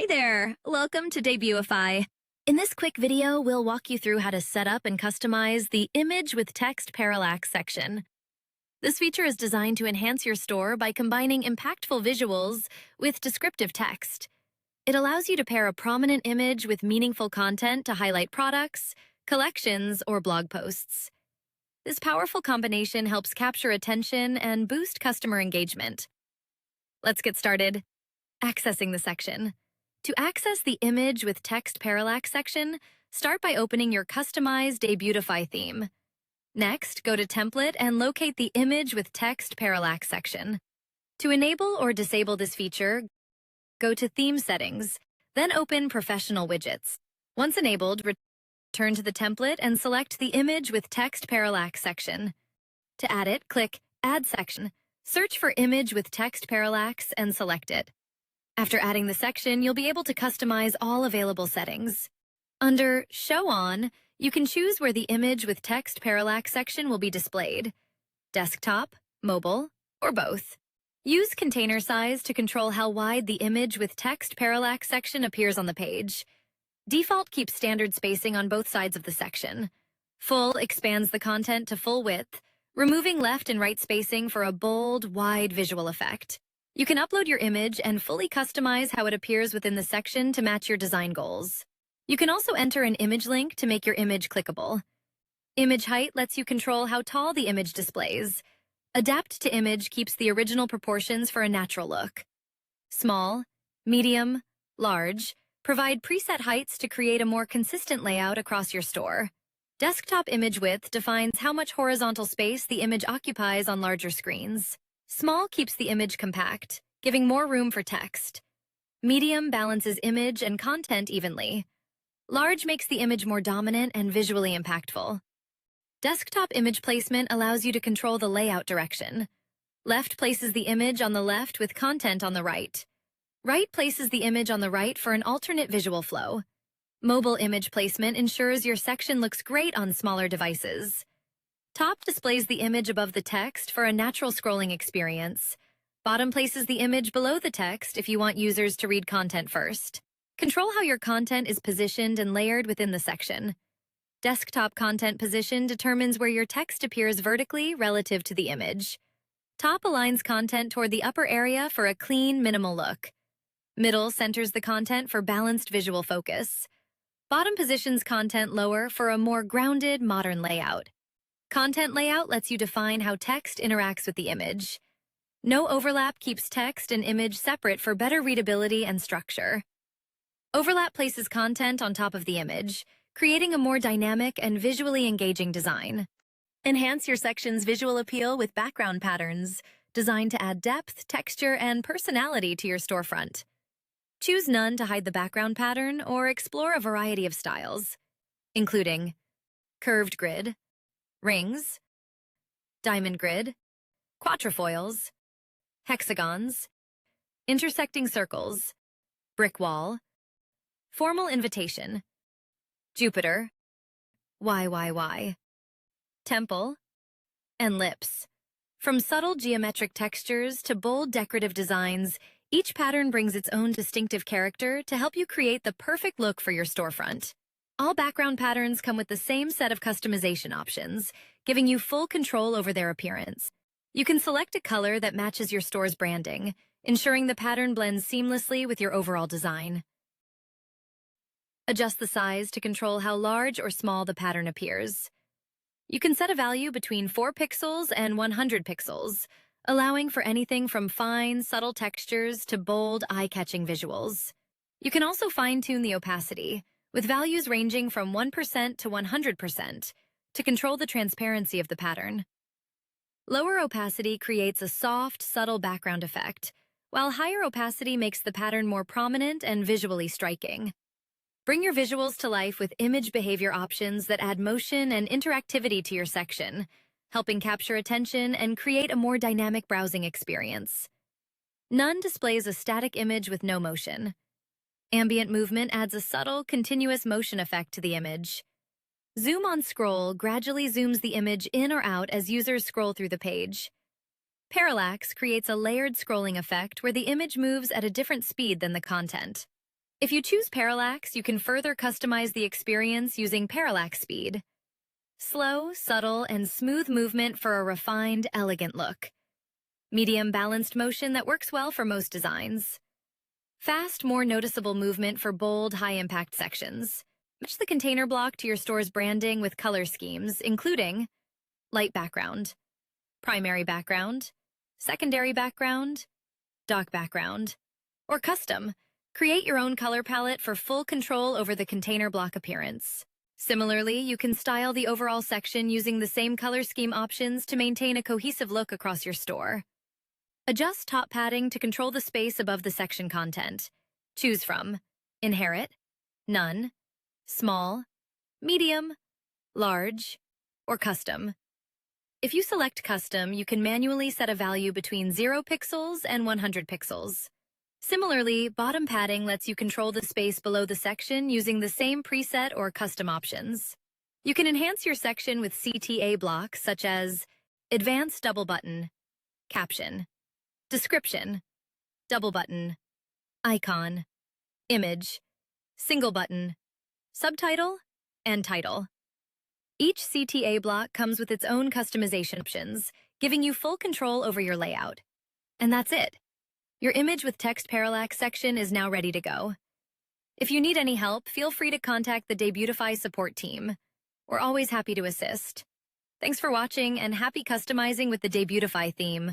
Hi there! Welcome to Debutify. In this quick video, we'll walk you through how to set up and customize the Image with Text Parallax section. This feature is designed to enhance your store by combining impactful visuals with descriptive text. It allows you to pair a prominent image with meaningful content to highlight products, collections, or blog posts. This powerful combination helps capture attention and boost customer engagement. Let's get started. Accessing the section. To access the Image with Text Parallax section, start by opening your customized Debutify theme. Next, go to Template and locate the Image with Text Parallax section. To enable or disable this feature, go to Theme Settings, then open Professional Widgets. Once enabled, return to the template and select the Image with Text Parallax section. To add it, click Add Section, search for Image with Text Parallax and select it. After adding the section, you'll be able to customize all available settings. Under Show On, you can choose where the Image with Text Parallax section will be displayed: desktop, mobile, or both. Use container size to control how wide the Image with Text Parallax section appears on the page. Default keeps standard spacing on both sides of the section. Full expands the content to full width, removing left and right spacing for a bold, wide visual effect. You can upload your image and fully customize how it appears within the section to match your design goals. You can also enter an image link to make your image clickable. Image height lets you control how tall the image displays. Adapt to Image keeps the original proportions for a natural look. Small, medium, large provide preset heights to create a more consistent layout across your store. Desktop image width defines how much horizontal space the image occupies on larger screens. Small keeps the image compact, giving more room for text. Medium balances image and content evenly. Large makes the image more dominant and visually impactful. Desktop image placement allows you to control the layout direction. Left places the image on the left with content on the right. Right places the image on the right for an alternate visual flow. Mobile image placement ensures your section looks great on smaller devices. Top displays the image above the text for a natural scrolling experience. Bottom places the image below the text if you want users to read content first. Control how your content is positioned and layered within the section. Desktop content position determines where your text appears vertically relative to the image. Top aligns content toward the upper area for a clean, minimal look. Middle centers the content for balanced visual focus. Bottom positions content lower for a more grounded, modern layout. Content layout lets you define how text interacts with the image. No overlap keeps text and image separate for better readability and structure. Overlap places content on top of the image, creating a more dynamic and visually engaging design. Enhance your section's visual appeal with background patterns, designed to add depth, texture, and personality to your storefront. Choose none to hide the background pattern or explore a variety of styles, including curved grid, rings, diamond grid, quatrefoils, hexagons, intersecting circles, brick wall, formal invitation, Jupiter, YYY, temple, and lips. From subtle geometric textures to bold decorative designs, each pattern brings its own distinctive character to help you create the perfect look for your storefront. All background patterns come with the same set of customization options, giving you full control over their appearance. You can select a color that matches your store's branding, ensuring the pattern blends seamlessly with your overall design. Adjust the size to control how large or small the pattern appears. You can set a value between 4 pixels and 100 pixels, allowing for anything from fine, subtle textures to bold, eye-catching visuals. You can also fine-tune the opacity, with values ranging from 1% to 100%, to control the transparency of the pattern. Lower opacity creates a soft, subtle background effect, while higher opacity makes the pattern more prominent and visually striking. Bring your visuals to life with image behavior options that add motion and interactivity to your section, helping capture attention and create a more dynamic browsing experience. None displays a static image with no motion. Ambient movement adds a subtle, continuous motion effect to the image. Zoom on Scroll gradually zooms the image in or out as users scroll through the page. Parallax creates a layered scrolling effect where the image moves at a different speed than the content. If you choose Parallax, you can further customize the experience using Parallax Speed. Slow, subtle, and smooth movement for a refined, elegant look. Medium balanced motion that works well for most designs. Fast, more noticeable movement for bold, high-impact sections. Match the container block to your store's branding with color schemes, including light background, primary background, secondary background, dark background, or custom. Create your own color palette for full control over the container block appearance. Similarly, you can style the overall section using the same color scheme options to maintain a cohesive look across your store. Adjust top padding to control the space above the section content. Choose from Inherit, None, Small, Medium, Large, or Custom. If you select Custom, you can manually set a value between 0 pixels and 100 pixels. Similarly, bottom padding lets you control the space below the section using the same preset or custom options. You can enhance your section with CTA blocks such as Advanced Double Button, Caption, Description, Double Button, Icon, Image, Single Button, Subtitle, and Title. Each CTA block comes with its own customization options, giving you full control over your layout. And that's it. Your image with Text Parallax section is now ready to go. If you need any help, feel free to contact the Debutify support team. We're always happy to assist. Thanks for watching and happy customizing with the Debutify theme.